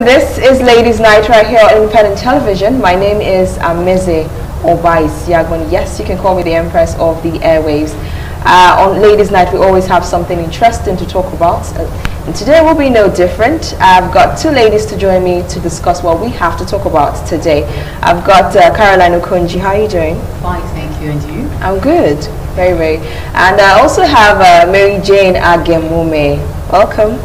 This is Ladies Night right here on Independent Television. My name is Amize Obais Yagman. Yes, you can call me the Empress of the Airwaves. On Ladies Night, we always have something interesting to talk about. And today will be no different. I've got two ladies to join me to discuss what we have to talk about today. I've got Caroline Okunji. How are you doing? Fine, thank you. And you? I'm good. Very, very. And I also have Mary Jane Agemume. Welcome.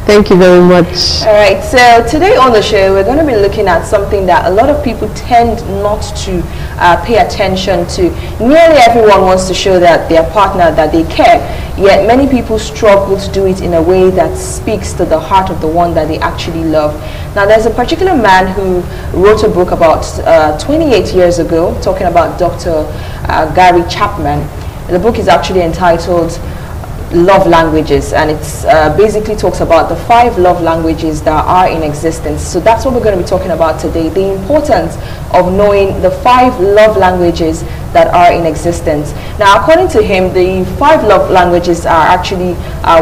Thank you very much. All right, so today on the show, we're going to be looking at something that a lot of people tend not to pay attention to. Nearly everyone wants to show that their partner that they care, yet many people struggle to do it in a way that speaks to the heart of the one that they actually love. Now, there's a particular man who wrote a book about 28 years ago, talking about Dr. Gary Chapman. The book is actually entitled Love Languages, and it's basically talks about the 5 love languages that are in existence. So that's what we're going to be talking about today, the importance of knowing the 5 love languages that are in existence. Now, according to him, the 5 love languages are actually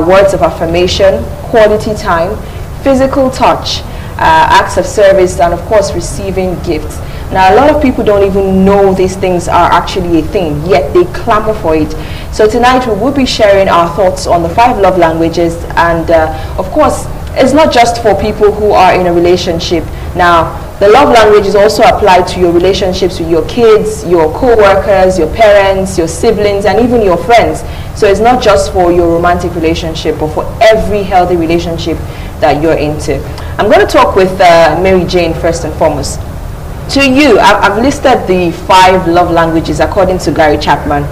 words of affirmation, quality time, physical touch, acts of service, and of course receiving gifts. Now, a lot of people don't even know these things are actually a thing, yet they clamor for it. So tonight we will be sharing our thoughts on the 5 love languages, and of course, it's not just for people who are in a relationship. Now, the love languages also apply to your relationships with your kids, your co-workers, your parents, your siblings, and even your friends. So it's not just for your romantic relationship, but for every healthy relationship that you're into. I'm going to talk with Mary Jane first and foremost. To you, I've listed the 5 love languages according to Gary Chapman.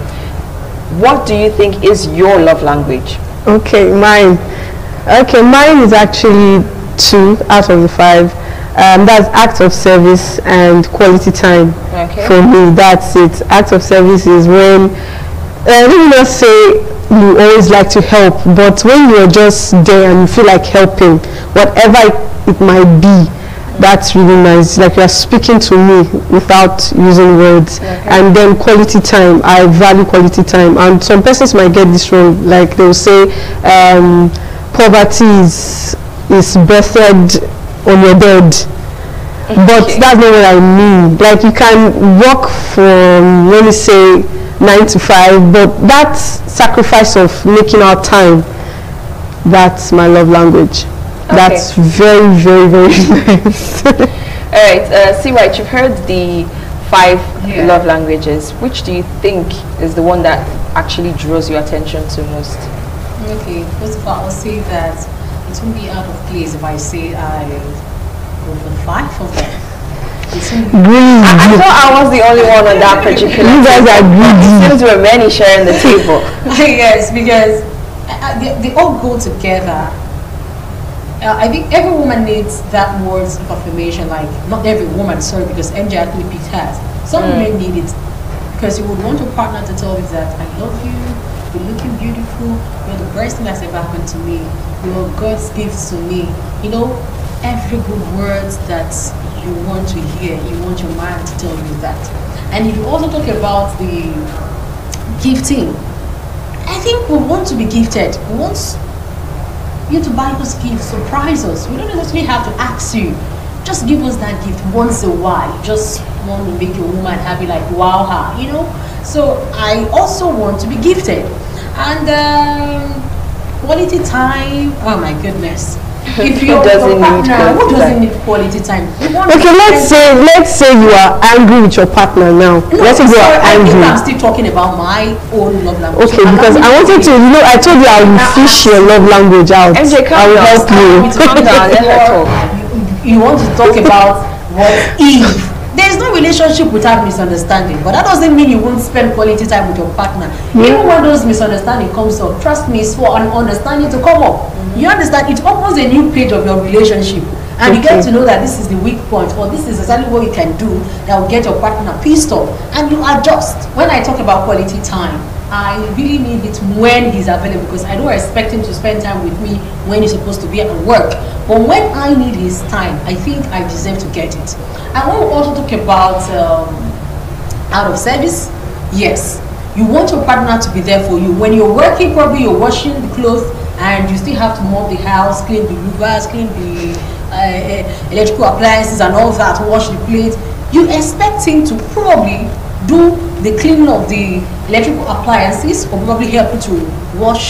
What do you think is your love language? Okay, mine is actually 2 out of the 5. That's act of service and quality time. Okay. For me, that's it. Act of service is when, let me not say you always like to help, but when you're just there and you feel like helping, whatever it might be, that's really nice. Like you're speaking to me without using words. Okay. And then quality time. I value quality time. And some persons might get this wrong. Like they'll say poverty is birthed on your bed. But that's not what I mean. Like you can work from, let me say, 9 to 5, but that sacrifice of making our time, that's my love language. Okay. That's very, very, very nice. All right, see, right, you've heard the 5 love languages. Which do you think is the one that actually draws your attention to most? Okay, first of all, I'll say that it won't be out of place if I say I go for 5 of them. I thought I was the only one on that particular. You guys are greedy. Since we're many sharing the table. Yes, because they all go together. I think every woman needs that words of affirmation. Like, not every woman, sorry, because MJ actually picked hers. Some women need it because you would want your partner to tell you that I love you, you're looking beautiful, you're the best thing that's ever happened to me, you're God's gift to me. You know, every good words that you want to hear, you want your man to tell you that. And if you also talk about the gifting, I think we want to be gifted. We want you to buy us gifts, surprise us. We don't necessarily have to ask you. Just give us that gift once a while. Just want to make your woman happy, like wow her, you know. So I also want to be gifted. And quality time, oh my goodness. If you're doesn't need partner, who quality doesn't time? need quality time? Okay, let's say you are angry with your partner now. No, let's say you are I think angry. I'm still talking about my own love language. Okay, because I wanted to, you know, I told you I will fish your love language out. MJ, I will help you. Calm down, let her talk. You want to talk about what if there's no relationship without misunderstanding, but that doesn't mean you won't spend quality time with your partner. Even when those misunderstanding comes up, trust me, it's for an understanding to come up. You understand? It opens a new page of your relationship, and you get to know that this is the weak point, or this is exactly what you can do that will get your partner pissed off, and you adjust. When I talk about quality time, I really need it when he's available, because I don't expect him to spend time with me when he's supposed to be at work. But when I need his time, I think I deserve to get it. I want to also talk about out of service. Yes, you want your partner to be there for you. When you're working, probably you're washing the clothes, and you still have to mop the house, clean the louvers, clean the electrical appliances and all that, wash the plate, you expect him to probably do the cleaning of the electrical appliances, or probably help you to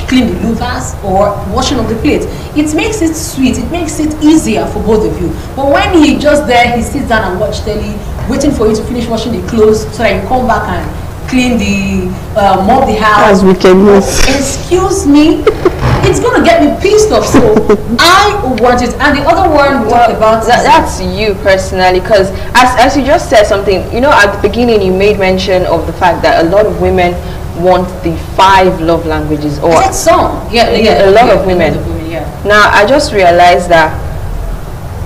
clean the louvers or washing of the plates. It makes it sweet, it makes it easier for both of you. But when he just there, he sits down and watch telly, waiting for you to finish washing the clothes so that you come back and clean the mop the house. As wickedness. Excuse me, it's gonna get me pissed off. So I want it. And the other one we talked about that's you personally, because as you just said something, you know, at the beginning you made mention of the fact that a lot of women want the 5 love languages, or a lot of women. Now I just realized that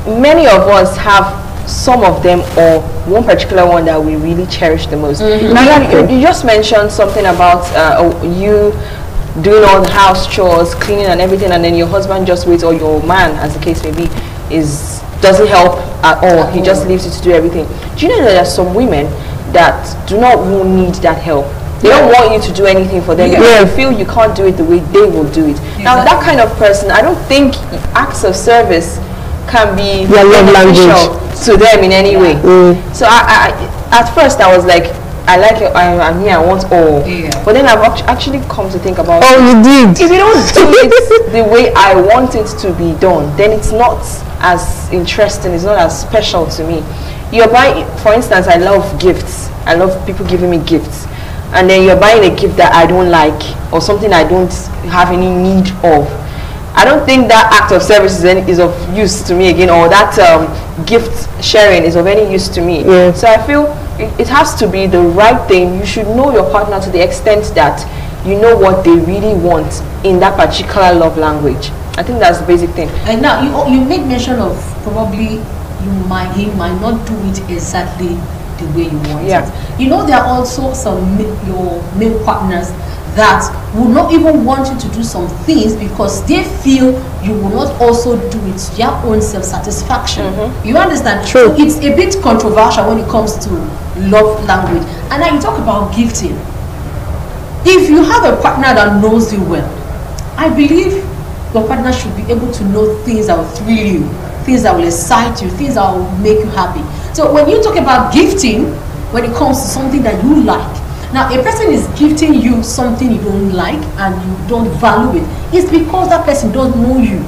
many of us have some of them, or one particular one that we really cherish the most. Now you just mentioned something about you doing all the house chores, cleaning and everything, and then your husband just waits, or your man, as the case may be, doesn't help at all. He just leaves you to do everything. Do you know that there are some women that do not need that help? They don't want you to do anything for them. They feel you can't do it the way they will do it. Now that kind of person, I don't think acts of service can be beneficial to them in any way. So I at first I was like, I like it, I'm here, I want all. But then I've actually come to think about you did. If you don't do it the way I want it to be done, then it's not as interesting, it's not as special to me. You're buying, for instance, I love gifts. I love people giving me gifts. And then you're buying a gift that I don't like, or something I don't have any need of. I don't think that act of service is of use to me again, or that gift sharing is of any use to me. So I feel it has to be the right thing. You should know your partner to the extent that you know what they really want in that particular love language. I think that's the basic thing. And now you made mention of probably he might not do it exactly the way you want it. You know, there are also some your male partners that will not even want you to do some things because they feel you will not also do it to their own self-satisfaction. You understand? True. So it's a bit controversial when it comes to love language. And now you talk about gifting. If you have a partner that knows you well, I believe your partner should be able to know things that will thrill you, things that will excite you, things that will make you happy. So when you talk about gifting, when it comes to something that you like, now a person is gifting you something you don't like and you don't value it, it's because that person doesn't know you.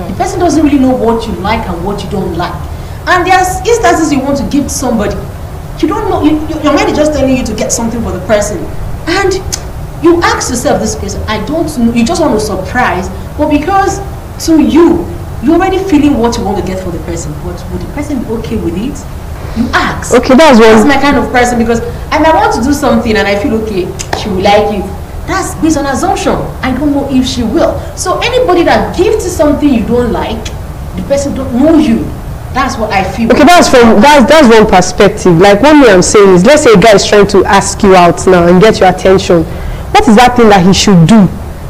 The person doesn't really know what you like and what you don't like. And there's instances you want to gift somebody, you don't know, your mind is just telling you to get something for the person, and you ask yourself this question, I don't know, you just want to surprise, but because to you, you're already feeling what you want to get for the person, but would the person be okay with it? You ask. Okay, that's my kind of person, because I might want to do something and I feel okay, she will like it. That's based on assumption. I don't know if she will. So anybody that gives you something you don't like, the person don't know you. That's what I feel. Okay, that's one perspective. Like what me I'm saying is, let's say a guy is trying to ask you out now and get your attention. What is that thing that he should do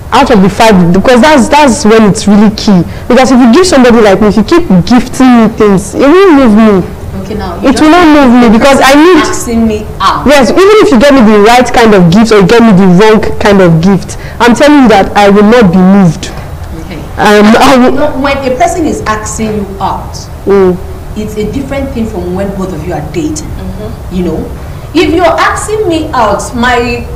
out of the 5? Because that's when it's really key. Because if you give somebody like me, if you keep gifting me things, it will move me. Okay, now it will not move me because I need asking me out. Yes, even if you get me the right kind of gift or you get me the wrong kind of gift, I'm telling you that I will not be moved. Okay. When a person is asking you out, it's a different thing from when both of you are dating. You know, if you're asking me out, my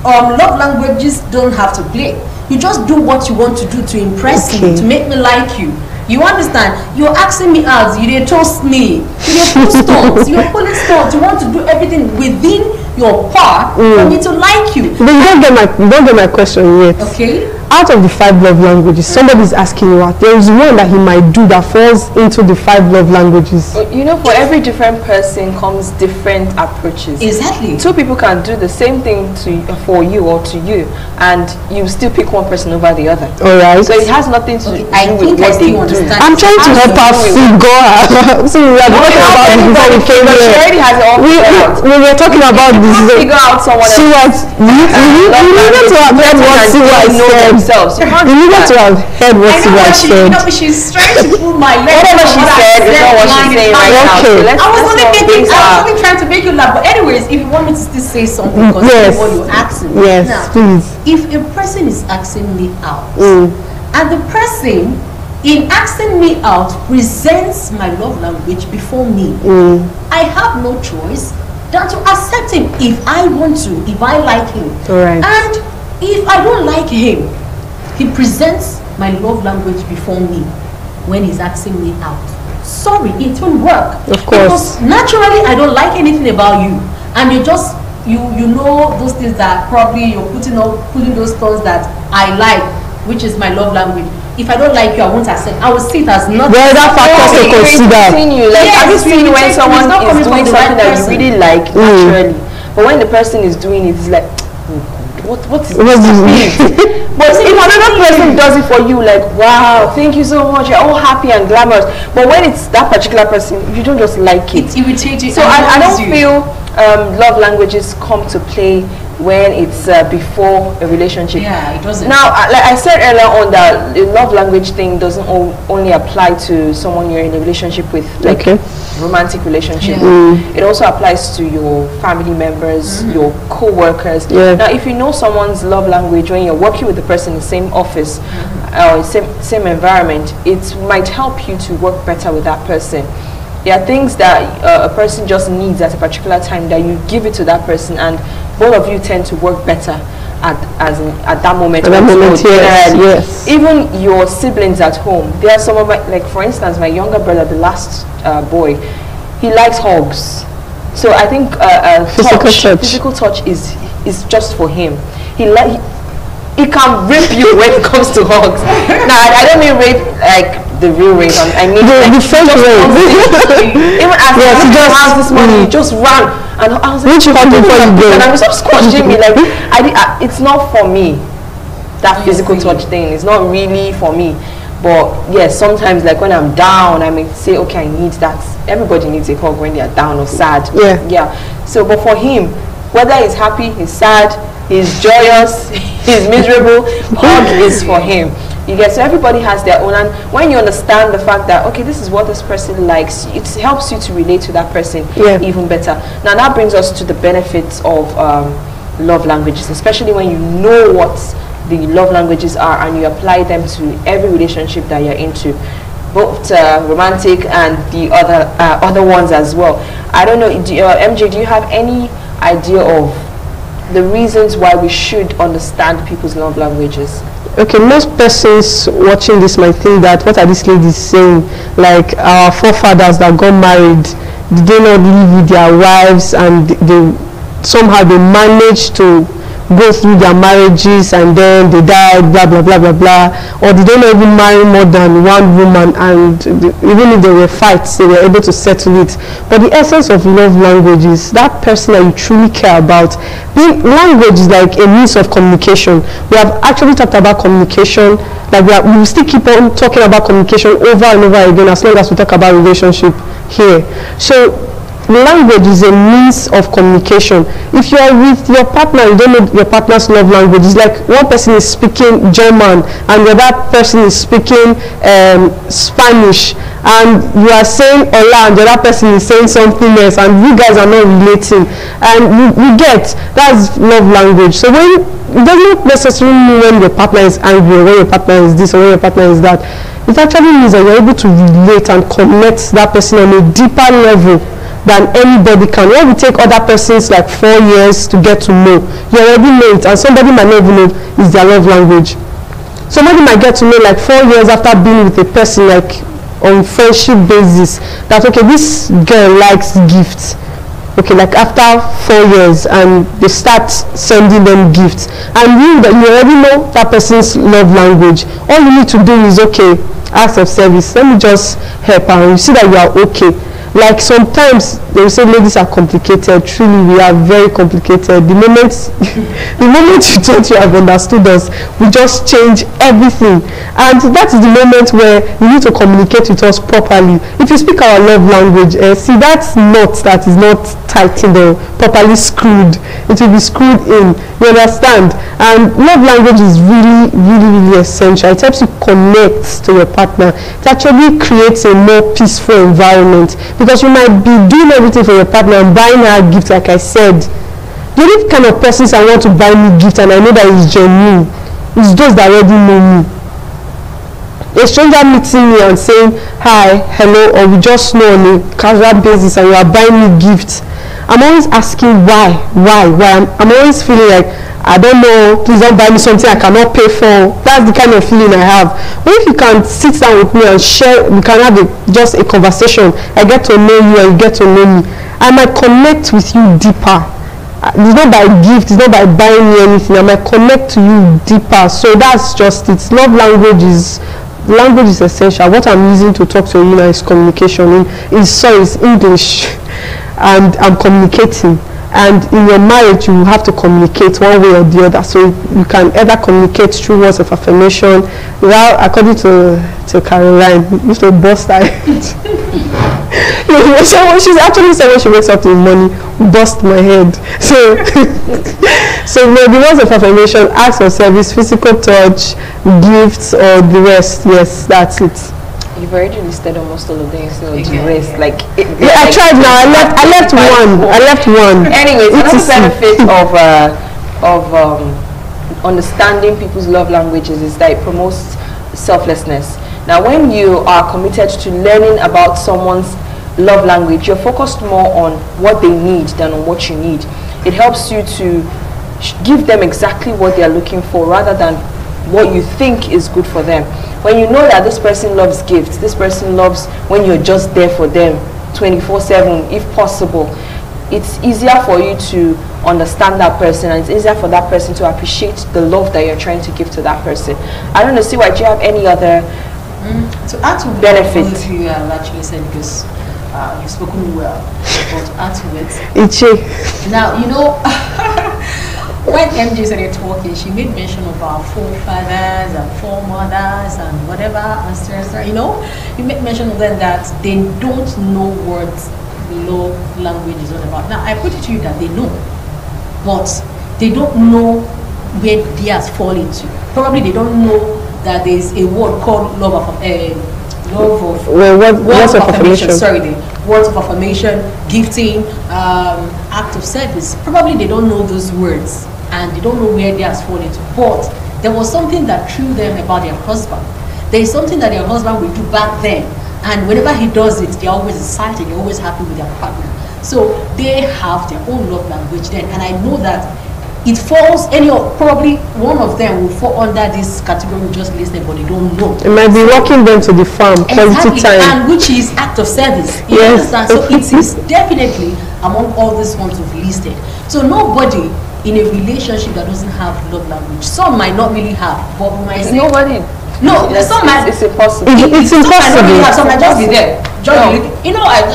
love languages don't have to play. You just do what you want to do to impress me, to make me like you. You understand? You're asking me out, you didn't toast me, you didn't pull stones, you're pulling stones, you want to do everything within your power for me to like you. But you don't get my question yet. Okay. Out of the 5 love languages, somebody is asking you out. There is one that he might do that falls into the 5 love languages. You know, for every different person comes different approaches. Exactly. 2 people can do the same thing for you or to you, and you still pick one person over the other. All right. So it has nothing to do with what they do. I'm trying to help her figure out. So we were talking about this before we came here. She already has it all figured out. We were talking about this. Figure out someone else. You needed to have heard what Siwa said. You needed to have heard what Siwa said. She's trying to pull my leg. Whatever she said is not what she's saying right now. I was only trying to make you laugh. But anyways, if you want me to still say something, because what you're asking. Yes, now, please. If a person is asking me out, and the person in asking me out, presents my love language before me. I have no choice than to accept him if I want to, if I like him. Right. And if I don't like him, he presents my love language before me when he's asking me out. Sorry, it won't work. Of course. Because naturally, I don't like anything about you, and you just you know those things that probably you're putting those thoughts that I like, which is my love language. If I don't like you, I won't accept. I will see it as not. There are other factors to consider. Continue. Like, Yes, have you seen when someone is doing something that you really like naturally, but when the person is doing it, it's like, what is this? But if another person does it for you, like, wow, thank you so much, you're all happy and glamorous. But when it's that particular person, you don't just like it. It irritates you. So I don't feel love languages come to play when it's before a relationship. Yeah, it doesn't. Now, like I said earlier on, that the love language thing doesn't only apply to someone you're in a relationship with, like romantic relationship. It also applies to your family members, your co-workers. Now, if you know someone's love language when you're working with the person in the same office or same environment, it might help you to work better with that person. There are things that a person just needs at a particular time that you give it to that person, and both of you tend to work better at that moment. Yes. Even your siblings at home. There are some of my, like for instance, my younger brother, the last boy, he likes hugs. So I think physical touch is just for him. He can rape you when it comes to hugs. Now I don't mean rape like the real rape. I mean the fake rape. Even as he just has this money, he just ran, and I was like, and I was so squashing me like it's not for me. That physical touch thing is not really for me. But yes, sometimes like when I'm down, I may say, okay, I need that. Everybody needs a hug when they are down or sad. Yeah. So, but for him, whether he's happy, he's sad, he's joyous, he's miserable, hug is for him. You get, so everybody has their own, and when you understand the fact that, okay, this is what this person likes, it helps you to relate to that person even better. Now that brings us to the benefits of love languages, especially when you know what the love languages are and you apply them to every relationship that you're into, both romantic and the other ones as well. I don't know, MJ, do you have any idea of the reasons why we should understand people's love languages? Okay, most persons watching this might think that what are these ladies saying? Like our forefathers that got married, did they not live with their wives and somehow they managed to go through their marriages and then they died, blah blah blah blah blah, or did they not even marry more than one woman, and even if there were fights they were able to settle it? But the essence of love language is that person that you truly care about. Language is like a means of communication. We have actually talked about communication, like we will still keep on talking about communication over and over again as long as we talk about relationship here. So language is a means of communication. If you are with your partner, you don't know your partner's love language. It's like one person is speaking German and the other person is speaking Spanish, and you are saying hola and the other person is saying something else, and you guys are not relating, and you get, that's love language. So when it doesn't necessarily mean when your partner is angry or when your partner is this or when your partner is that. It actually means that you're able to relate and connect that person on a deeper level than anybody can. When we take other persons like 4 years to get to know, you already know it, and somebody might not even know is their love language. Somebody might get to know like 4 years after being with a person, like on friendship basis, that okay, this girl likes gifts. Okay, like after 4 years, and they start sending them gifts, and you already know that person's love language. All you need to do is, okay, acts of service, let me just help, and you see that you are okay. Like sometimes they will say ladies are complicated. Truly, we are very complicated. The moment you thought you have understood us, we just change everything. And that is the moment where you need to communicate with us properly. If you speak our love language, see, that's knot that is not tightened or properly screwed. It will be screwed in. You understand? And love language is really, really, really essential. It helps you connect to your partner. It actually creates a more peaceful environment. Because you might be doing everything for your partner and buying her a gift, like I said. The only kind of persons I want to buy me gift and I know that it's genuine, it's those that already know me. a stranger meeting me and saying hi, hello, or we just know on a casual basis and you are buying me gifts, I'm always asking why. I'm always feeling like, I don't know, please don't buy me something I cannot pay for. That's the kind of feeling I have. But if you can sit down with me and share, we can have just a conversation. I get to know you and you get to know me. I might connect with you deeper. It's not by gift, it's not by buying me anything. I might connect to you deeper. So that's just it. Language is essential. What I'm using to talk to you now is communication. It's English. And I'm communicating. And in your marriage, you have to communicate one way or the other. So you can either communicate through words of affirmation. Well, according to Caroline, used to bust her head. So she's actually said when she wakes up in the morning, bust my head. So, so maybe words of affirmation, acts of service, physical touch, gifts, or the rest. Yes, that's it. You've already listed almost all of them, so the rest, I tried now. I left one. Anyways, another benefit of understanding people's love languages is that it promotes selflessness. Now, when you are committed to learning about someone's love language, you're focused more on what they need than on what you need. It helps you to give them exactly what they're looking for rather than what you think is good for them. When you know that this person loves gifts, this person loves when you're just there for them 24/7 if possible, it's easier for you to understand that person, and it's easier for that person to appreciate the love that you're trying to give to that person. I don't know, see, do you have any other to add to benefit? What you have actually said, because you've spoken well, but to add to it. Now, you know, when MJ started talking, she made mention of our forefathers and foremothers and whatever ancestors. You know, you made mention of them that they don't know what love language is all about. Now, I put it to you that they know, but they don't know where theirs fall into. Probably they don't know that there is a word called words of affirmation. Sorry, the words of affirmation, gifting, act of service. Probably they don't know those words, and they don't know where theirs fall into. But there was something that threw them about their husband. There is something that their husband will do back then, and whenever he does it, they're always excited, they're always happy with their partner. So they have their own love language then, and I know that it falls, probably one of them will fall under this category we just listed, but they don't know. It might be walking them to the farm, quality time. And which is act of service. You understand? So it is definitely among all these ones we've listed. So nobody in a relationship that doesn't have love language. Some might not really have, but we might say nobody. No, some might. It's impossible. It's impossible. Some might just be there. I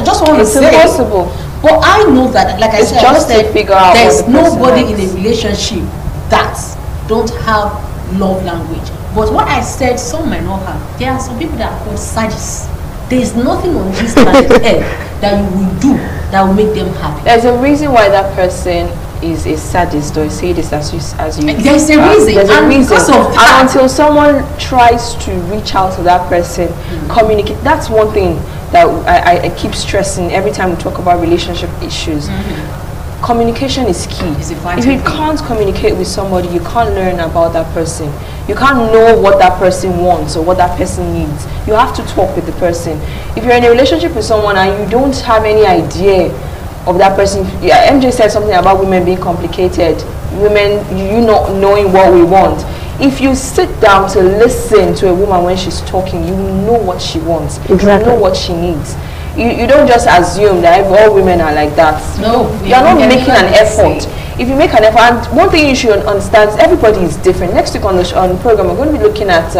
just want to say. It's impossible. But I know that, like I said, just to figure out there's nobody in a relationship that don't have love language. But what I said, some might not have. There are some people that are called sadists. There is nothing on this planet Earth that you will do that will make them happy. There's a reason why that person is a sadist, or say this as you there's a reason. There's a reason. Because of that, and until someone tries to reach out to that person, communicate. That's one thing that I keep stressing every time we talk about relationship issues. Communication is key. If you can't communicate with somebody, you can't learn about that person. You can't know what that person wants or what that person needs. You have to talk with the person. If you're in a relationship with someone and you don't have any idea of that person, MJ said something about women being complicated, women, you not knowing what we want. If you sit down to listen to a woman when she's talking, you know what she wants. Exactly. You know what she needs. You don't just assume that all women are like that. No, you're not making an effort. If you make an effort, and one thing you should understand is everybody is different. Next week on the program, we're going to be looking at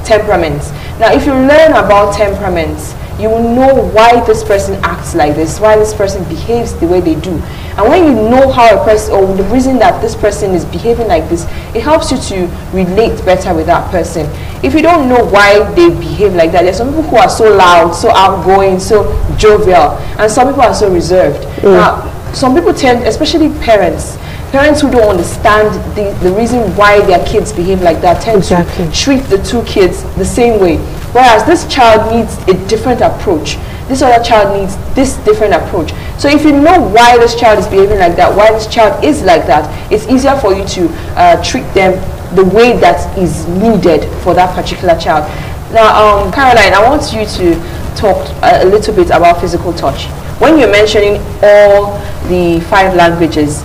temperaments. Now, if you learn about temperaments, you will know why this person acts like this, why this person behaves the way they do. And when you know how a person, or the reason that this person is behaving like this, it helps you to relate better with that person. If you don't know why they behave like that, there's some people who are so loud, so outgoing, so jovial, and some people are so reserved. Now, some people tend, especially parents who don't understand the reason why their kids behave like that, tend to treat the two kids the same way. Whereas this child needs a different approach. This other child needs this different approach. So if you know why this child is behaving like that, why this child is like that, it's easier for you to treat them the way that is needed for that particular child. Now, Caroline, I want you to talk a little bit about physical touch. When you're mentioning all the 5 languages,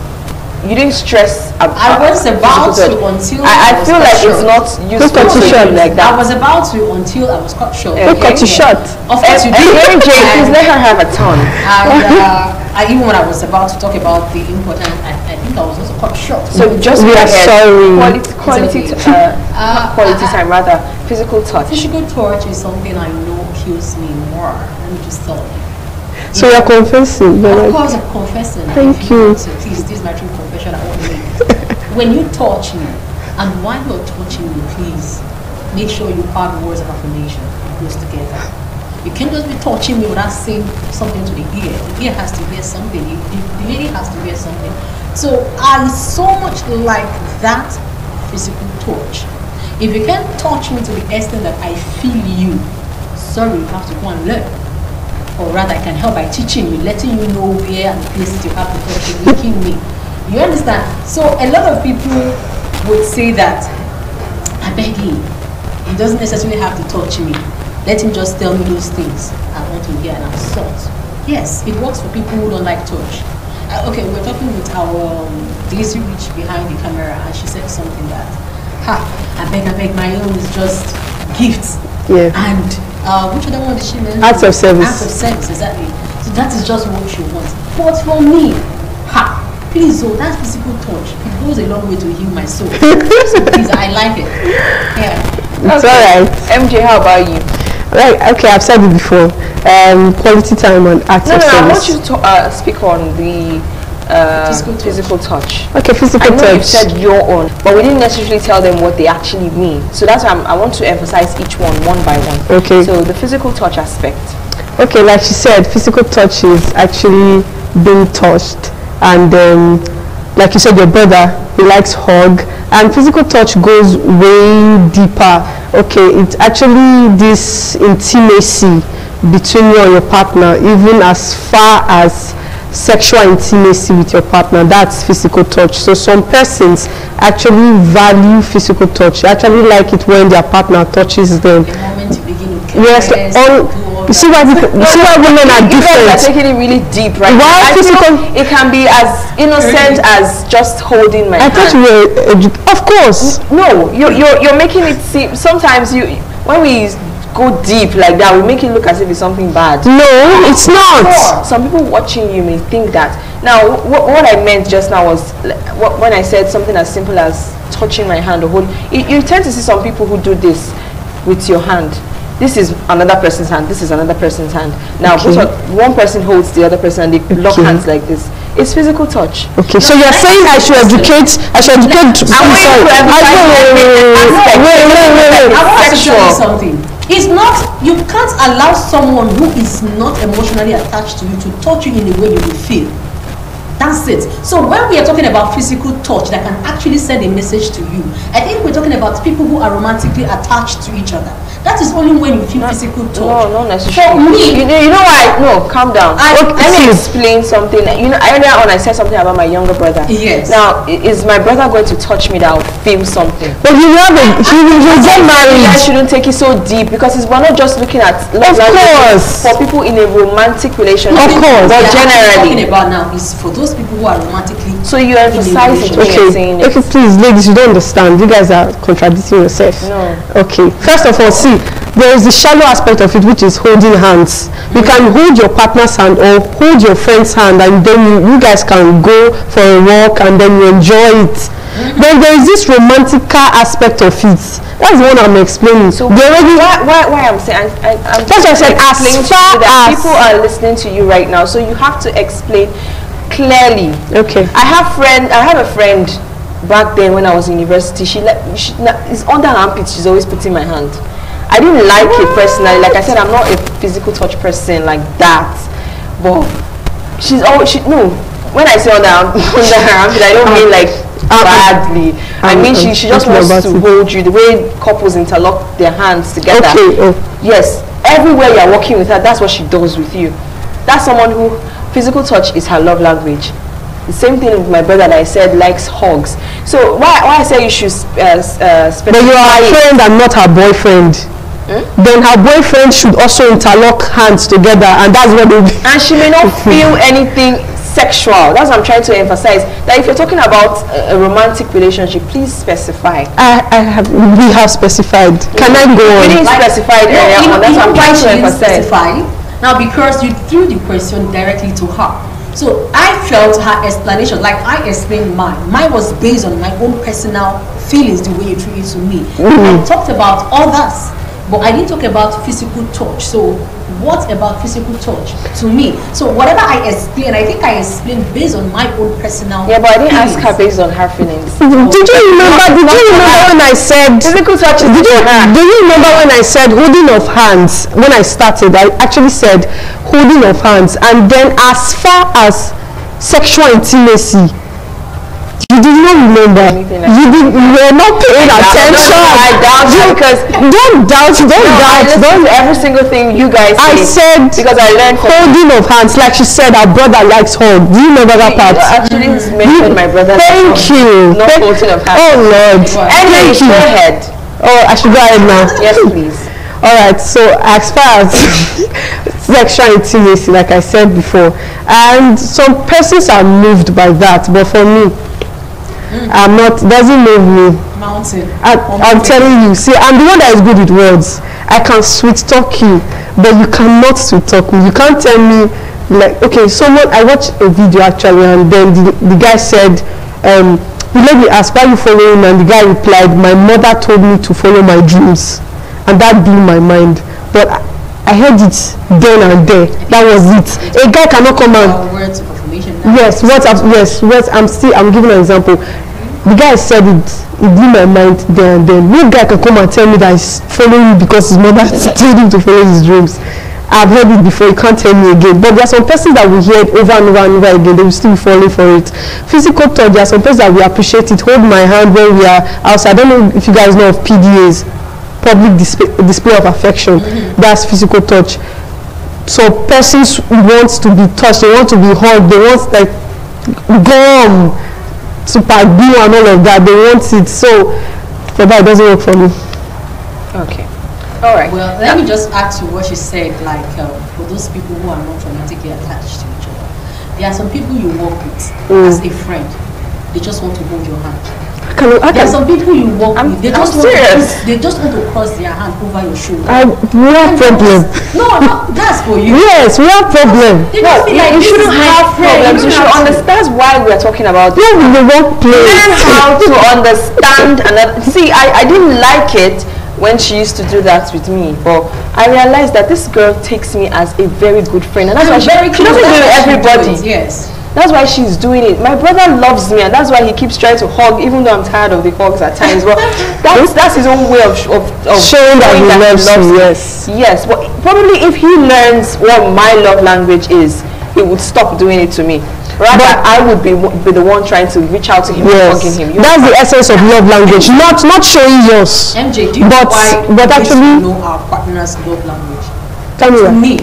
you didn't stress about I was about to until I feel like it's not useful to you like that. I was about to until I was cut short. Who cut you short? Of course you did. Mary Jane, please let her have a turn. And even when I was about to talk about the important, I think I was also cut short. So just we are sorry. Quality time rather, physical touch. Physical touch is something I know kills me more. Let me just tell you. So you're confessing? Of course I'm confessing. Thank you. So please, this is my true confession. I want to make. When you touch me, and while you're touching me, please make sure you add words of affirmation. It goes together. You can't just be touching me without saying something to the ear. The ear has to hear something. The lady has to hear something. So I so much like that physical touch. If you can't touch me to the extent that I feel you, sorry, you have to go and learn. Or rather, I can help by teaching you, letting you know where and the places you have to touch you, making me. You understand? So a lot of people would say that, I beg him, he doesn't necessarily have to touch me. Let him just tell me those things I want to hear and I'm sort. Yes, it works for people who don't like touch. Okay, we're talking with our Daisy Rich behind the camera, and she said something that, I beg, my own is just gifts. Yeah. And which other one did she mention? Acts of service. Acts of service, exactly. So that is just what she wants. But for me, please, that physical touch, it goes a long way to heal my soul. So please, I like it. Yeah. It's alright. MJ, how about you? Right, okay, I've said it before. Quality time and acts of service. I want you to speak on the physical touch. Okay, physical touch. I know you've said your own, but we didn't necessarily tell them what they actually mean. So that's why I want to emphasize each one by one. Okay. So the physical touch aspect. Okay, like she said, physical touch is actually being touched. And like you said, your brother, he likes hug. And physical touch goes way deeper. Okay, it's actually this intimacy between you and your partner, even as far as sexual intimacy with your partner. That's physical touch. So some persons actually value physical touch. They actually like it when their partner touches them. The moment you begin to Yes, you see why women are You guys are different. taking it really deep, right? Why I physical? feel it can be as innocent as just holding my I hand. thought you were, of course. No, you're making it seem. Sometimes when we go deep like that, we make it look as if it's something bad. No, it's not. Some people watching you may think that. Now, what I meant just now was when I said something as simple as touching my hand or holding. You tend to see some people who do this with your hand. This is another person's hand. This is another person's hand. Now, one person holds the other person and they lock hands like this. It's physical touch. Okay, so you're saying I should educate. I should educate. I want to show you something. It's not, you can't allow someone who is not emotionally attached to you to touch you in the way you will feel. That's it. So when we are talking about physical touch that can actually send a message to you, I think we're talking about people who are romantically attached to each other. That is only when you feel physical touch. No, not necessarily. For me, you know why? No, calm down. Let me explain something. You know, earlier on I said something about my younger brother. Yes. Now, is my brother going to touch me that I'll feel something? But you have he will get married. I shouldn't take it so deep because we're not just looking at love language for people in a romantic relationship. Of course. But generally. What I'm talking about now is for those people who are romantically. So you emphasize it when you're saying it. Okay, please, ladies, you don't understand. You guys are contradicting yourself. No. Okay. First of all, see, there is the shallow aspect of it, which is holding hands. You can hold your partner's hand or hold your friend's hand, and then you guys can go for a walk and then you enjoy it. Then there is this romantical aspect of it. That's the one I'm explaining. So why I'm saying I'm that's what I said. Explain to you that people are listening to you right now, so you have to explain clearly. Okay. I have a friend back then when I was in university. It's under her armpit. She's always putting my hand. I didn't like it personally. Like I said, I'm not a physical touch person like that. But when I say under her armpit, I don't mean like badly. I mean she just wants to hold you. The way couples interlock their hands together. Okay. Yes. Everywhere you're walking with her, that's what she does with you. That's someone who physical touch is her love language. The same thing with my brother that I said likes hugs. So why I say you should specify. But you are a friend and not her boyfriend. then her boyfriend should also interlock hands together, and that's what they do. And she may not feel anything sexual. That's what I'm trying to emphasize. That if you're talking about a romantic relationship, please specify. We have specified. Can I go on? We didn't specify it earlier on. That's what I'm trying to emphasize. Now, because you threw the question directly to her. So I felt her explanation, like I explained mine. Mine was based on my own personal feelings, the way you treat it to me. I talked about others, but I didn't talk about physical touch. So what about physical touch to me? So whatever I explained, I think I explained based on my own personal Yeah, but I didn't feelings. ask her based on her feelings. Did you remember when I said Physical touch is do you remember when I said holding of hands? When I started, I actually said holding of hands, and then as far as sexual intimacy, you did not remember. You were not paying attention. I doubt you, because don't doubt. I listened to every single thing you guys I said because I learned from holding of hands, like she said, her brother likes hug. Do you remember that part? Actually, mentioned my brother. Thank you. Not holding of hands. Oh Lord. Anyway, Thank you. go ahead. Oh, I should go ahead now. Yes, please. All right. So as far as sexual intimacy, like I said before, and some persons are moved by that, but for me, I'm not. Doesn't move me. Mountain. I'm telling you. See, I'm the one that is good with words. I can sweet talk you, but you cannot sweet talk me. You can't tell me like, okay, I watched a video actually, and then the guy said, the lady asked, why are you following? And the guy replied, my mother told me to follow my dreams, and that blew my mind. But I heard it then and there. That was it. A guy cannot come and Words of affirmation. I'm giving an example. The guy said it blew my mind there and then. No guy can come and tell me that he's following me because his mother told him to follow his dreams. I've heard it before, you can't tell me again. But there are some persons that we hear it over and over and over again, they will still be falling for it. Physical touch, there are some persons that we appreciate it. Hold my hand when we are outside. I don't know if you guys know of PDAs, public display of affection. That's physical touch. So persons want to be touched, they want to be hugged, they want like gum, super glue and all of that, they want it. So for that, it doesn't work for me. Okay. All right. Well, let me just add to what she said, like for those people who are not romantically attached to each other. There are some people you work with as a friend. They just want to hold your hand. There are some people you work with. They just want to cross their hand over your shoulder. We have problem. No, that's for you. Yes, we have problem. No, you shouldn't have problems. You should understand why we are talking about this. Yeah, the workplace. Learn how to understand another. See, I didn't like it when she used to do that with me, but I realized that this girl takes me as a very good friend, and that's why she doesn't do it with everybody. Yes. That's why she's doing it. My brother loves me, and that's why he keeps trying to hug, even though I'm tired of the hugs at times. But that's his own way of showing that he loves me. Yes, but probably if he learns what my love language is, he would stop doing it to me. Rather, I would be the one trying to reach out to him and hugging him. That's the essence of love language, not showing yours. MJ, do you know why actually know our partner's love language? Tell me. To me,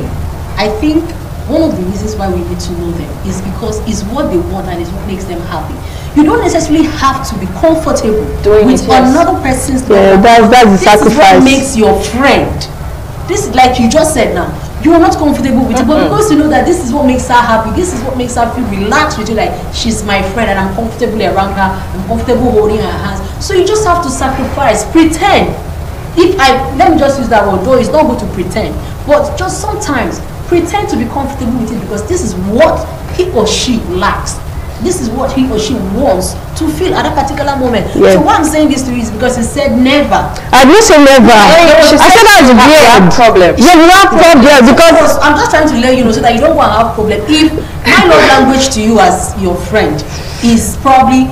I think one of the reasons why we need to know them is because it's what they want and it's what makes them happy. You don't necessarily have to be comfortable with another person's love. That's the sacrifice. This is what makes your friend. This is like you just said now. You are not comfortable with it, but because you know that this is what makes her happy, this is what makes her feel relaxed with you, like she's my friend and I'm comfortable around her, I'm comfortable holding her hands. So you just have to sacrifice, pretend. Let me just use that word, though it's not good to pretend, but just sometimes pretend to be comfortable with it because this is what he or she likes. This is what he or she wants to feel at a particular moment. Yeah. So why I'm saying this to you is because he said never. I didn't say never. I said that's weird. Problem. Yeah, we have problem because I'm just trying to let you know so that you don't want to have problem. If my love language to you as your friend is probably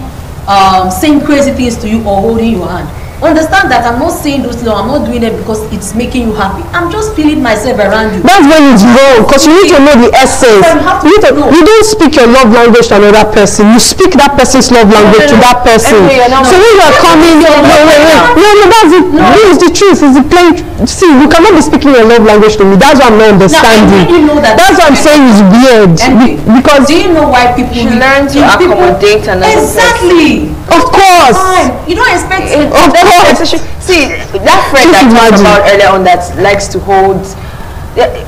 saying crazy things to you or holding your hand, understand that I'm not saying those things, I'm not doing it because it's making you happy. I'm just feeling myself around you. That's when it's wrong, because you need to know the essence. You don't speak your love language to another person. You speak that person's love language to that person. So when you are coming, no, that's it. No, it's the truth. It's the plain. See, you cannot be speaking your love language to me. That's what I'm not understanding. That's what I'm saying is weird. Because do you know why people learn to accommodate another person? Exactly. Of course. You don't expect it. Of See, that friend that I talked about earlier on that likes to hold.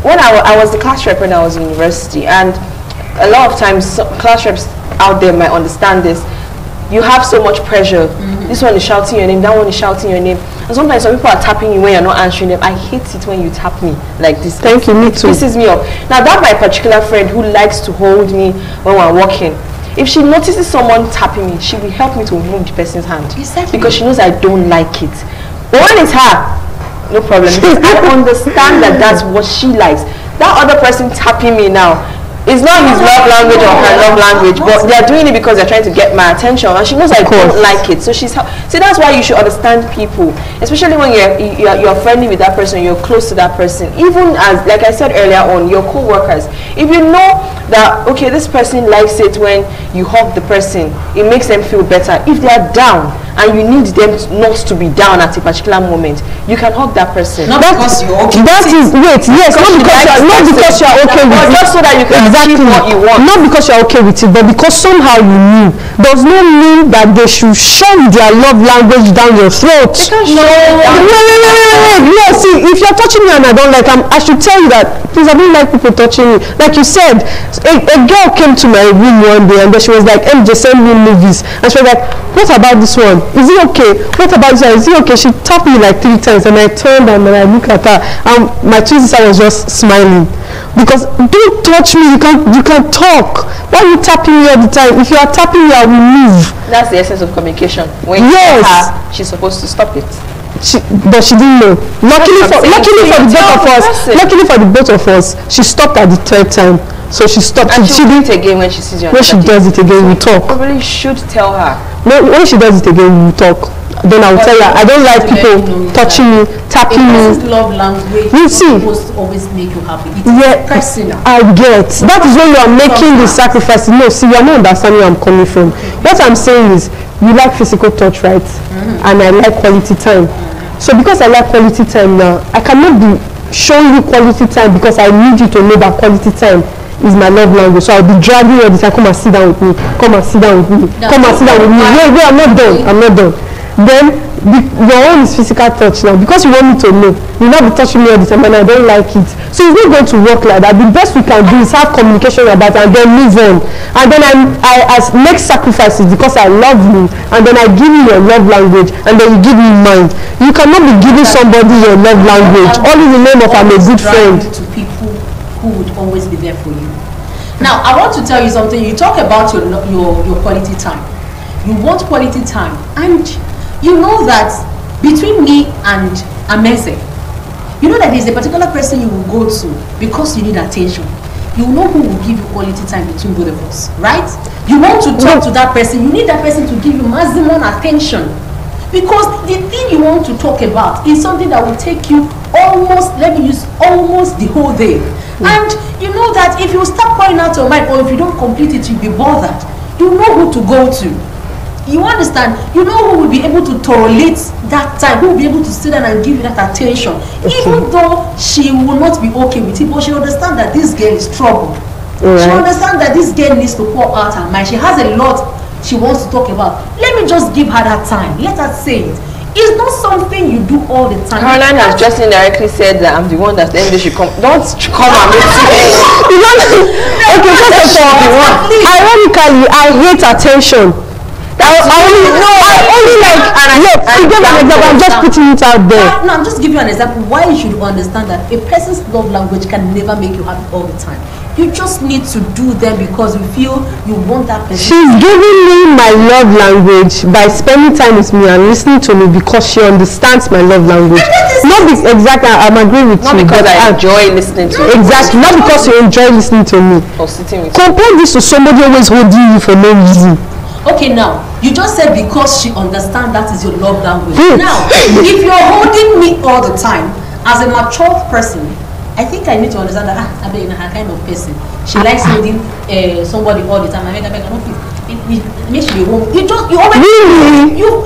When I was the class rep when I was in university, and a lot of times class reps out there might understand this. You have so much pressure. This one is shouting your name, that one is shouting your name. And sometimes some people are tapping you when you're not answering them. I hate it when you tap me like this. Thank you, me too. It pisses me off. Now that my particular friend who likes to hold me when we're walking, if she notices someone tapping me, she will help me to remove the person's hand. Exactly. Because she knows I don't like it. But when it's her, no problem. Because I understand that that's what she likes. That other person tapping me now, it's not his love language or her love language, but they're doing it because they're trying to get my attention, and she knows I don't like it. So see, that's why you should understand people, especially when you're friendly with that person, you're close to that person. Even as, like I said earlier on, your co-workers. If you know that okay, this person likes it when you hug the person, it makes them feel better. If they are down and you need them not to be down at a particular moment, you can hug that person. Not because you're okay. Not because you're okay with it. Just so that you can achieve what you want. Not because you're okay with it, but because somehow you knew. Does not mean that they should shove their love language down your throat. No, see, if you're touching me and I don't like, I should tell you that, please, I don't like people touching me. Like you said, a girl came to my room one day and then she was like, MJ, send me movies. And she was like, what about this one? Is it okay? What about this one? Is it okay? She tapped me like 3 times and I turned and I looked at her and my twin sister was just smiling. Because don't touch me, you can't talk. Why are you tapping me all the time? If you are tapping me, I will move. That's the essence of communication. When you tell her, she's supposed to stop it. But she didn't know. Luckily for the both of us, she stopped at the 3rd time. So she stopped. And she did it again when she sees you. When she does it again, we talk. Probably should tell her. No, when she does it again, we talk. Then I will tell her, I don't like people touching me, tapping me. Love language. You see, supposed to always make you happy. It's personal. I get. That is when you are making the sacrifice. No, see, you are not understanding where I'm coming from. What I'm saying is, you like physical touch, right? And I like quality time. So because I like quality time now, I cannot be showing you quality time because I need you to know that quality time is my love language. So I'll be dragging you all the time, come and sit down with me, come and sit down with me, come and sit down with me. Wait, I'm not done. Then your own is physical touch now because you want me to know. You'll not be touching me all the time and I don't like it. So it's not going to work like that. The best we can do is have communication about it and then move on. And then I make sacrifices because I love you, and then I give you your love language and then you give me mine. You cannot be giving somebody your love language all in the name of I'm a good friend. To people who would always be there for you. Now I want to tell you something. You talk about your quality time. You want quality time, and you know that between me and Amese, you know that there's a particular person you will go to because you need attention. You know who will give you quality time between both of us, right? You want to talk to that person. You need that person to give you maximum attention because the thing you want to talk about is something that will take you almost the whole day. And you know that if you start pouring out your mind or if you don't complete it, you'll be bothered. You know who to go to. You understand? You know who will be able to tolerate that time, who will be able to sit down and give you that attention. Even though she will not be okay with it, but she understands that this girl is trouble. Right. She understands that this girl needs to pour out her mind. She has a lot she wants to talk about. Let me just give her that time. Let her say it. It's not something you do all the time. Caroline has just indirectly said that I'm the one that then they should come. Don't come and make Okay, first of all, ironically, I hate attention. I'm just putting it out there. No, I'm just giving you an example why you should understand that a person's love language can never make you happy all the time. You just need to do them because you feel you want that person. She's giving me my love language by spending time with me and listening to me because she understands my love language. Not exactly, I'm agreeing with you. Not because I enjoy listening to you. Exactly, not because you enjoy listening to me. Or sitting with Compare this to somebody always holding you for no reason. Okay, now you just said because she understands that is your love language. Now, if you're holding me all the time as a mature person, I think I need to understand that I mean, her kind of person. She likes holding somebody all the time. I cannot feel. Make sure you always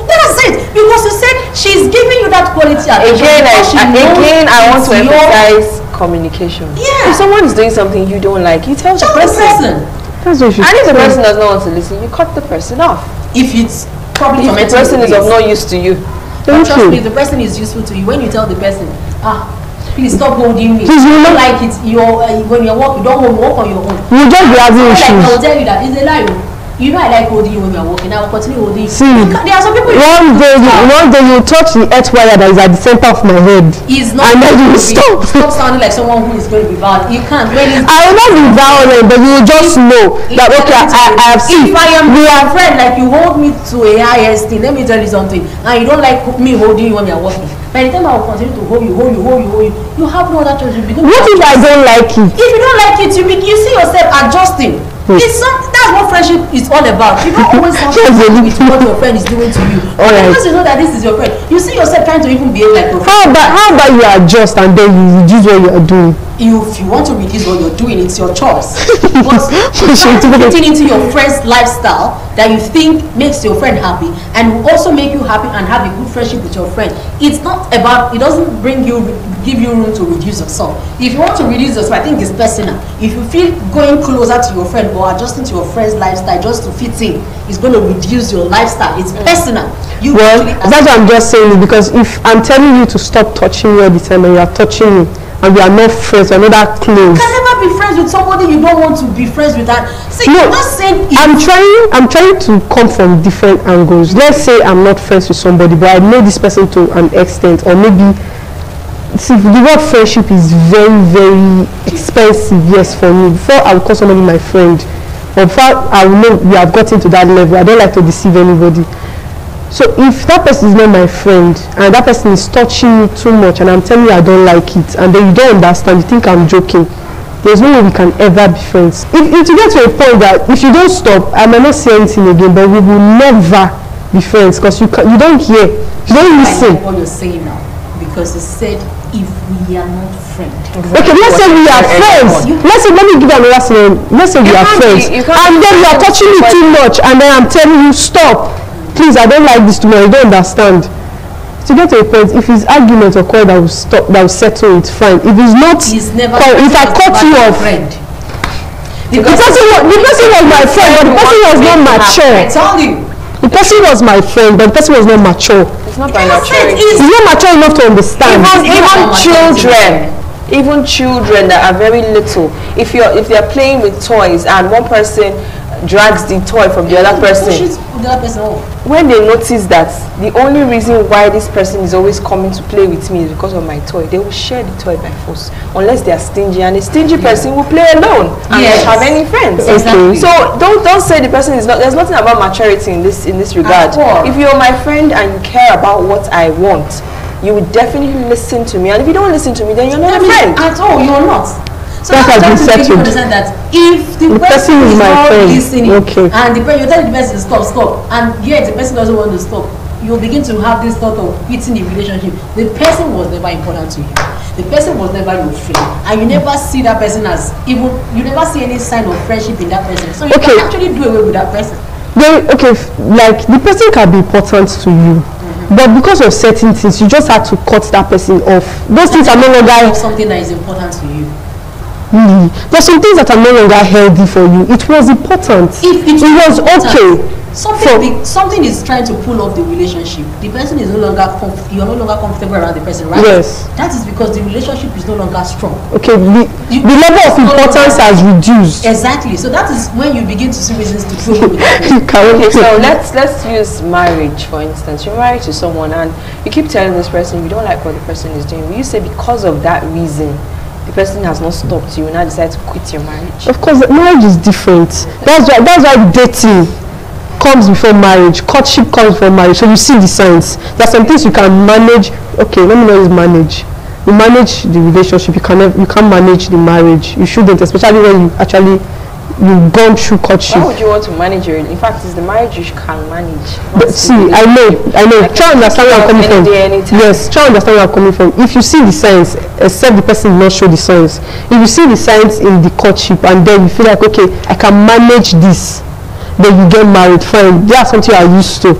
that's it because you said she's giving you that quality attention. Again, I want to emphasize communication. Yeah. If someone is doing something you don't like, you tell the person. That's what you and if the person does not want to listen, you cut the person off. If it's probably if the person is of no use to you. Thank trust you. me, if the person is useful to you, when you tell the person, please stop holding me. Please, you don't like it. When you're walking, don't walk on your own. You just be having Like, I will issues. tell you that it's a lie. You know I like holding you when you're walking. I will continue holding you. See, There are some people. one day you touch the earth wire that is at the center of my head. Is not. And then you will stop. Stop sounding like someone who is going to be violent. You can't. When it's, I will not be violent, but you will just know that okay, I have seen. If I am your friend, like you hold me to a higher esteem, let me tell you something. And you don't like me holding you when you're walking. By the time I will continue to hold you, you have no other choice. What if I don't like it? If you don't like it, you see yourself adjusting. That's what friendship is all about. You don't always have to do with what your friend is doing to you. Because you know that this is your friend, you see yourself trying to even behave like your friend. How about you adjust and then you reduce what you are doing? If you want to reduce what you're doing, it's your choice. But fitting into your friend's lifestyle that you think makes your friend happy and will also make you happy and have a good friendship with your friend. It's not about, it doesn't give you room to reduce yourself. If you want to reduce yourself, I think it's personal. If you feel going closer to your friend or adjusting to your friend's lifestyle just to fit in is going to reduce your lifestyle, it's personal. That's what I'm just saying, because if I'm telling you to stop touching me all the time and you are touching me and we are not friends, we are not that close. You can never be friends with somebody you don't want to be friends with. That see, no, I'm not saying I'm trying to come from different angles. Let's say I'm not friends with somebody, but I know this person to an extent, or maybe see, the word friendship is very, very expensive, yes, for me. Before I will call somebody my friend, or before I will know we have gotten to that level, I don't like to deceive anybody. So if that person is not my friend and that person is touching me too much and I'm telling you I don't like it, and then you don't understand, you think I'm joking, there's no way we can ever be friends. If you get to a point that if you don't stop, I might not say anything again, but we will never be friends, because you don't hear, you don't listen. I like what you're saying now, because you said if we are not friends. Okay, let's say we are friends. Let me give you another scenario. Let's say we are friends, and then you are touching me too much, and then I'm telling you stop. Please, I don't like this too much. I don't understand. To get to a point, if it's argument or quarrel that will stop, that will settle, it's fine. If it's not, if I cut you off, the person was my friend, but the person was not mature. I told you. The person was my friend, but the person was not mature. It's not by maturity. He's not mature enough to understand. Even children that are very little, if they're playing with toys and one person drags the toy from the other person, when they notice that the only reason why this person is always coming to play with me is because of my toy, they will share the toy by force, unless they are stingy, and a stingy person will play alone and not have any friends. Exactly. So don't say the person is not. There's nothing about maturity in this regard. If you're my friend and you care about what I want, you would definitely listen to me, and if you don't listen to me, then you're not a friend at all. You're not. So that has been settled. Understand that if the person is not listening, and you're telling the person stop, and yet the person doesn't want to stop, you'll begin to have this thought of quitting the relationship. The person was never important to you. The person was never your friend, and you never see that person as you never see any sign of friendship in that person. So you can actually do away with that person. Then, like the person can be important to you, but because of certain things, you just have to cut that person off. Those things are no longer something that is important to you. Really, there's some things that are no longer healthy for you. It was important. If it was okay. Something is trying to pull off the relationship. The person is no longer you're no longer comfortable around the person, right? Yes. That is because the relationship is no longer strong. Okay, the level of importance has reduced. Exactly. So that is when you begin to see reasons to throw away. Okay, so let's use marriage for instance. You're married to someone and you keep telling this person you don't like what the person is doing. Will you say because of that reason the person has not stopped, you will now decide to quit your marriage? Of course, marriage is different. That's why dating comes before marriage. Courtship comes before marriage. So you see the signs. There are some things you can manage. Okay, let me know is manage. You manage the relationship. You can't manage the marriage. You shouldn't, especially when you've gone through courtship. Why would you want to manage your? In fact, it's the marriage you can manage. But see, I know. Try to understand where I'm coming from. Yes, try to understand where I'm coming from. If you see the signs, except the person will not show the signs. If you see the signs in the courtship and then you feel like, okay, I can manage this, then you get married, fine. That's something you are used to.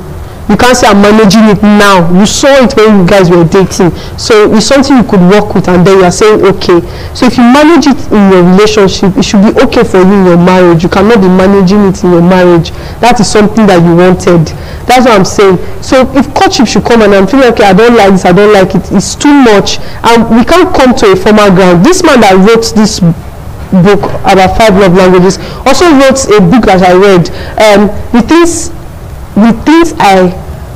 You can't say I'm managing it now. You saw it when you guys were dating. So it's something you could work with, and then you are saying okay. So if you manage it in your relationship, it should be okay for you in your marriage. You cannot be managing it in your marriage. That is something that you wanted. That's what I'm saying. So if courtship should come and I'm feeling okay, I don't like this, I don't like it, it's too much, and we can't come to a formal ground. This man that wrote this book about 5 love languages also wrote a book that I read. The things I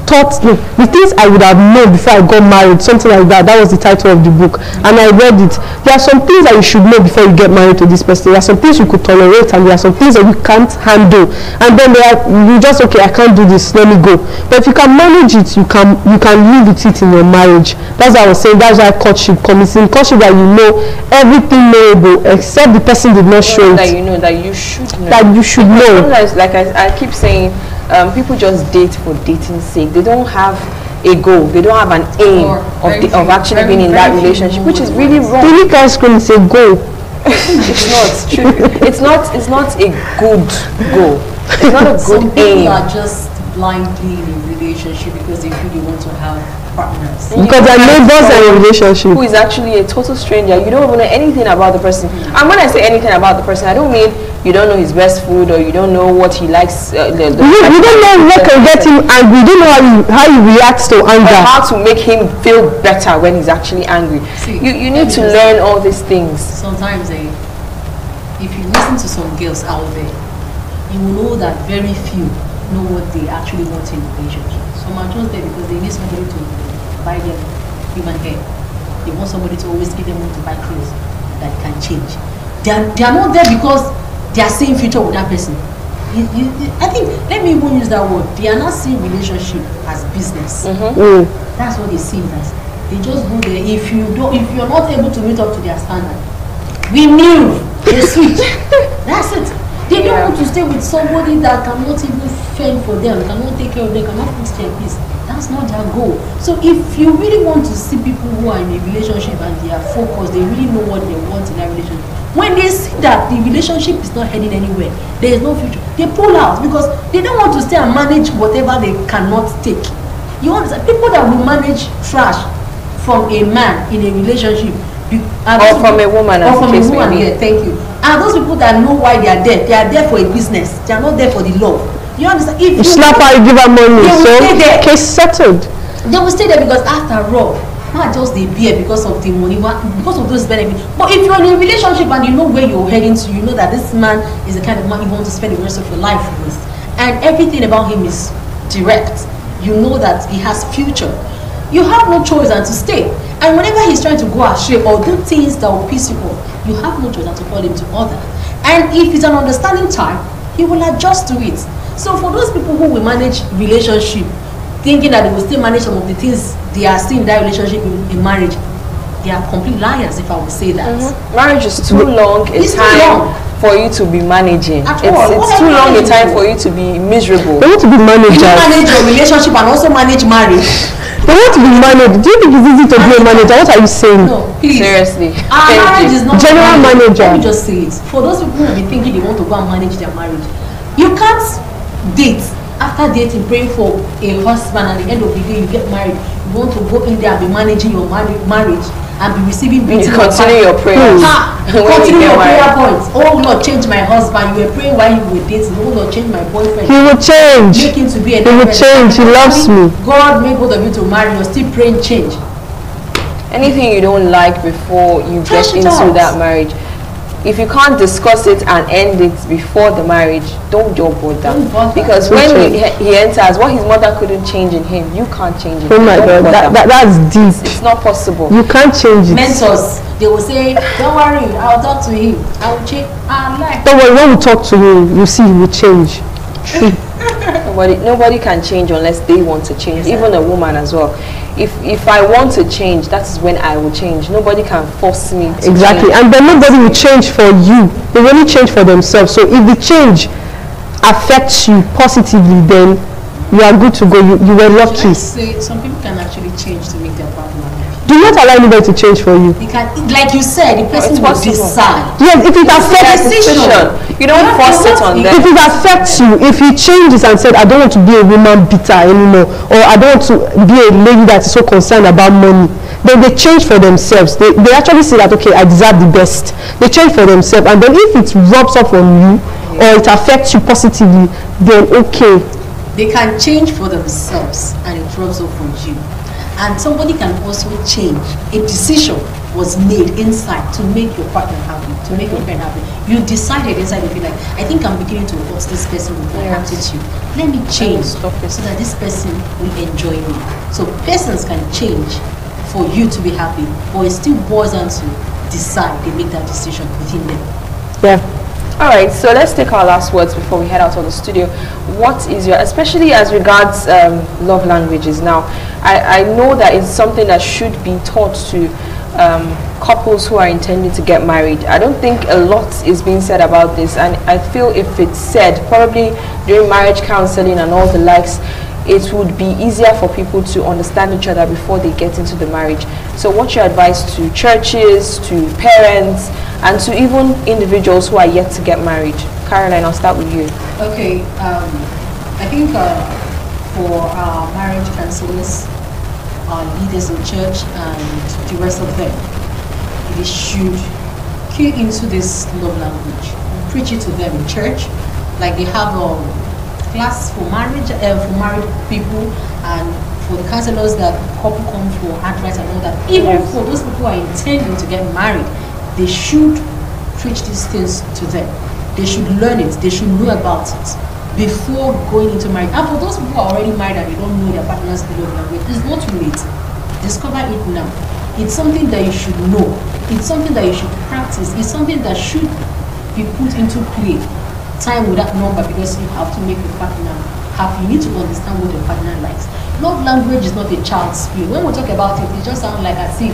thought, no, the things I would have known before I got married, something like that. That was the title of the book, and I read it. There are some things that you should know before you get married to this person. There are some things you could tolerate, and there are some things that you can't handle. And then you just okay, I can't do this, let me go. But if you can manage it, you can live with it in your marriage. That's what I was saying. That's why courtship comes in. Courtship that you know everything knowable, except the person did not show it. That you know, that you should know. That you should know. Sometimes, like I keep saying, people just date for dating's sake. They don't have a goal. They don't have an aim of actually being in that relationship, which is really wrong. The unique ice cream is a goal. It's not true. It's not a good goal. It's not a good aim. People are just blindly in a relationship because they really want to have partners. Because they're neighbors in a relationship. Who is actually a total stranger. You don't even know anything about the person. And when I say anything about the person, I don't mean you don't know his best food, or you don't know what he likes. You don't know what can get him angry. You don't know how he reacts to anger. Or how to make him feel better when he's actually angry. See, you need to learn all these things. Sometimes, if you listen to some girls out there, you will know that very few know what they actually want in a relationship. Some are just there because they need somebody to buy them human hair. They want somebody to always give them money to buy clothes that can change. They are not there because they are seeing future with that person. I think, let me even use that word. They are not seeing relationship as business. That's what they see it as. They just go there. If you're not able to meet up to their standard, we move. They switch. That's it. They don't want to stay with somebody that cannot even fend for them, cannot take care of them, cannot fix their peace. That's not their goal. So if you really want to see people who are in a relationship and they are focused, they really know what they want in that relationship. When they see that the relationship is not heading anywhere, there is no future, they pull out because they don't want to stay and manage whatever they cannot take. You understand? People that will manage trash from a man in a relationship, or from a woman, or from a woman, yeah, thank you. And those people that know why they are there for a business. They are not there for the love. You understand? If you slap her, you give her money, so case settled. They will stay there because after all, not just they bear because of the money, because of those benefits. But if you're in a relationship and you know where you're heading to, you know that this man is the kind of man you want to spend the rest of your life with, and everything about him is direct. You know that he has future. You have no choice than to stay. And whenever he's trying to go astray or do things that will piss you off, you have no choice than to call him to order. And if it's an understanding time, he will adjust to it. So for those people who will manage relationship, thinking that they will still manage some of the things they are seeing in that relationship in marriage, they are complete liars, if I would say that. Marriage is too long a time for you to be managing. It's too long a time for you to be miserable. They want to be managers. You manage your relationship and also manage marriage. They want to be managed. Do you think it's easy to be a manager? What are you saying? No, please. Seriously. Marriage is not general manager. Let me just say it. For those people who will be thinking they want to go and manage their marriage, you can't date after dating, praying for a husband, and at the end of the day you get married. You want to go in there and be managing your marriage and be receiving beating. You continue your prayers. Continue your prayer points. Oh Lord, change my husband. You were praying while you were dating. Oh Lord, change my boyfriend. He will change. Make him to be a He will change. He loves me. God made both of you to marry. You're still praying change. Anything you don't like before you get into that marriage, if you can't discuss it and end it before the marriage, don't bother. Because when he enters, what his mother couldn't change in him, you can't change it. Oh my God, that's deep. It's not possible. You can't change it. Mentors, they will say, don't worry, I'll talk to him. I will change. Don't worry, when we talk to him, you see he will change. Nobody can change unless they want to change. Even a woman as well. If I want to change, that is when I will change. Nobody can force me to exactly change. And then nobody will change for you. They will only change for themselves. So if the change affects you positively, then you are good to go. You were lucky. Say some people can actually change to make their partner happy. Do not allow anybody to change for you. You can, like you said, the person will decide. Yes, if it affects you don't force it on them. If it affects you, if he changes and said, I don't want to be a woman beater anymore, or I don't want to be a lady that is so concerned about money, then they change for themselves. They actually say that, okay, I deserve the best. They change for themselves, and then if it rubs off on you, or it affects you positively, then okay. They can change for themselves, and it rubs off on you. And somebody can also change. A decision was made inside to make your partner happy, to make your friend happy. You decided inside of you, like, I think I'm beginning to watch this person with my attitude. Let me change so that this person will enjoy me. So persons can change for you to be happy, but it still boils down to decide. They make that decision within them. Yeah. All right, so let's take our last words before we head out of the studio. What is your, especially as regards love languages now, I know that it's something that should be taught to couples who are intending to get married. I don't think a lot is being said about this, and I feel if it's said, probably during marriage counseling and all the likes, it would be easier for people to understand each other before they get into the marriage. So what's your advice to churches, to parents, and to even individuals who are yet to get married? Caroline, I'll start with you. Okay, I think for our marriage counselors, our leaders in church, and the rest of them, they should key into this love language. Preach it to them in church, like they have class for marriage, for married people, and for the counselors that couple come for advice and all that. Even for those people who are intending to get married, they should preach these things to them. They should learn it. They should know about it before going into marriage. And for those people who are already married and they don't know their partner's love language, it's not too late. Discover it now. It's something that you should know. It's something that you should practice. It's something that should be put into play. Time without number, because you have to make your partner happy. You need to understand what your partner likes. Love language is not a child's play. When we talk about it, it just sounds like as if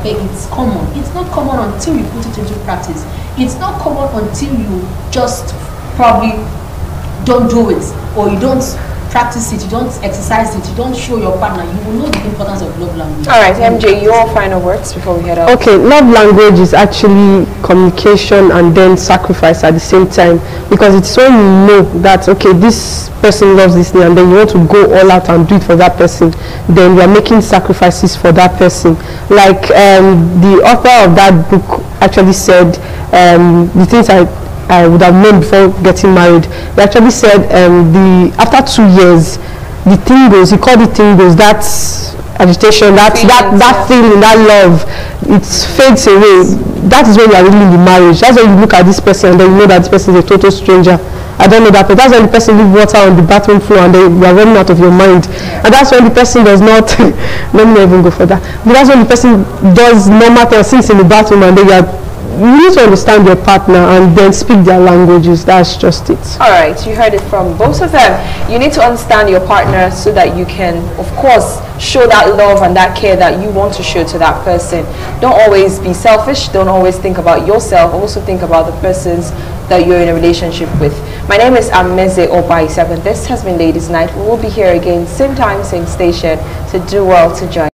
it's common. It's not common until you put it into practice. It's not common until you just probably don't do it, or you don't practice it, you don't exercise it, you don't show your partner. You will know the importance of love language. All right, MJ, your final words before we head out. Okay, love language is actually communication and then sacrifice at the same time, because it's when you know that, okay, this person loves this thing, and then you want to go all out and do it for that person, then you are making sacrifices for that person. Like the author of that book actually said, the things I would have known before getting married. They actually said after 2 years, the thing goes, he called it thing goes, that agitation, that feeling, that love, it fades away. That is when you are really in the marriage. That's when you look at this person and then you know that this person is a total stranger. I don't know that, but that's when the person leaves water on the bathroom floor and then you are running out of your mind. And that's when the person does not, let me not even go for that. But that's when the person does normal things in the bathroom and then you need to understand your partner and then speak their languages. That's just it. All right, you heard it from both of them. You need to understand your partner so that you can, of course, show that love and that care that you want to show to that person. Don't always be selfish. Don't always think about yourself. Also think about the persons that you're in a relationship with. My name is Ameze Obai7. This has been Ladies Night. We will be here again, same time, same station. So do well to join.